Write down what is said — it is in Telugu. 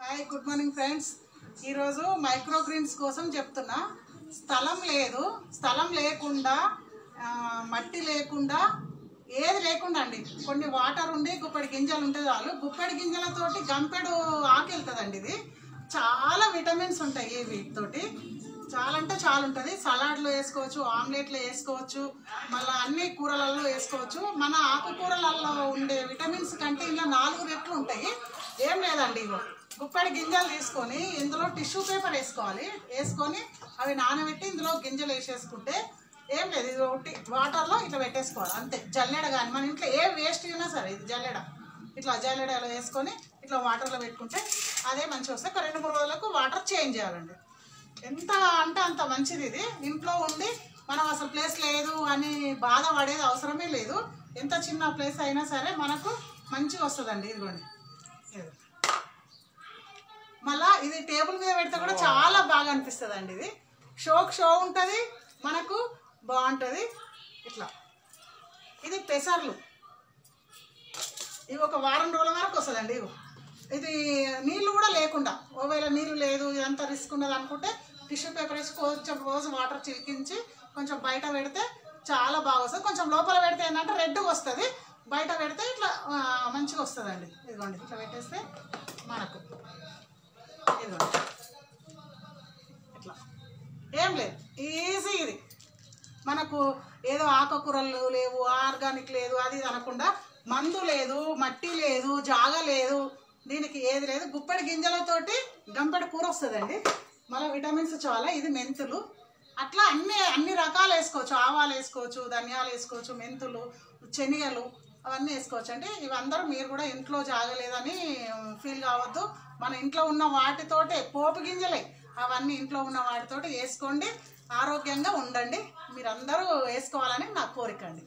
Hi good morning friends. ఈరోజు మైక్రో గ్రీన్స్ కోసం చెప్తున్నా. స్థలం లేకుండా మట్టి లేకుండా ఏది లేకుండా అండి కొన్ని వాటర్ ఉండి గుప్పెడి గింజలు ఉంటే చాలు. గుప్పెడి గింజలతోటి గంపెడు ఆకు వెళ్తుందండి. ఇది చాలా విటమిన్స్ ఉంటాయి వీటితోటి. చాలా అంటే చాలా ఉంటుంది. సలాడ్లో వేసుకోవచ్చు, ఆమ్లెట్లో వేసుకోవచ్చు, మళ్ళీ అన్ని కూరలలో వేసుకోవచ్చు. మన ఆకుకూరలలో ఉండే విటమిన్స్ కంటే ఇలా 4 రెట్లు ఉంటాయి. ఏం లేదండి, ఇగో గుప్పెడి గింజలు తీసుకొని ఇందులో టిష్యూ పేపర్ వేసుకోవాలి. వేసుకొని అవి నానబెట్టి ఇందులో గింజలు వేసేసుకుంటే ఏం లేదు, ఇది ఒకటి వాటర్లో ఇట్లా పెట్టేసుకోవాలి అంతే. జల్లెడ కానీ మన ఇంట్లో ఏ వేస్ట్ అయినా సరే, ఇది జల్లెడ, ఇట్లా జల్లెడలో వేసుకొని ఇట్లా వాటర్లో పెట్టుకుంటే అదే మంచిగా వస్తాయి. ఒక 2-3 రోజులకు వాటర్ చేంజ్ చేయాలండి. ఎంత అంటే అంత మంచిది. ఇది ఇంట్లో ఉండి మనం అసలు ప్లేస్ లేదు అని బాధపడేది అవసరమే లేదు. ఎంత చిన్న ప్లేస్ అయినా సరే మనకు మంచిగా వస్తుందండి. ఇదిగోండి, మళ్ళీ ఇది టేబుల్ మీద పెడితే కూడా చాలా బాగా అనిపిస్తుంది అండి. ఇది షో ఉంటుంది, మనకు బాగుంటుంది. ఇట్లా ఇది పెసర్లు, ఇవి ఒక వారం రోజుల వరకు వస్తుందండి. ఇది నీళ్ళు కూడా లేకుండా, ఒకవేళ నీళ్ళు లేదు ఇదంతా రిస్క్ ఉన్నది అనుకుంటే టిష్యూ పేపర్ వేసి కొంచెం రోజు వాటర్ చిలికించి కొంచెం బయట పెడితే చాలా బాగా వస్తుంది. కొంచెం లోపల పెడితే ఏంటంటే రెడ్గా వస్తుంది, బయట పెడితే ఇట్లా మంచిగా వస్తుందండి. ఇదిగోండి, ఇట్లా పెట్టేస్తే మనకు ఇదిగోండి ఇట్లా ఏం లేదు, ఈజీ. ఇది మనకు ఏదో ఆకుకూరలు లేవు, ఆర్గానిక్ లేదు అది అనకుండా, మందు లేదు, మట్టి లేదు, జాగా లేదు, దీనికి ఏది లేదు. గుప్పెడి గింజలతోటి గంపెడి కూర వస్తుందండి. మళ్ళీ విటమిన్స్ చాలా. ఇది మెంతులు, అట్లా అన్ని రకాలు వేసుకోవచ్చు. ఆవాలు వేసుకోవచ్చు, ధనియాలు వేసుకోవచ్చు, మెంతులు, శనగలు అవన్నీ వేసుకోవచ్చు. అంటే ఇవందరూ మీరు కూడా ఇంట్లో జాగలేదని ఫీల్ కావద్దు. మన ఇంట్లో ఉన్న వాటితోటే, పోపు గింజలే అవన్నీ ఇంట్లో ఉన్న వాటితోటి వేసుకోండి. ఆరోగ్యంగా ఉండండి. మీరందరూ వేసుకోవాలని నా కోరిక అండి.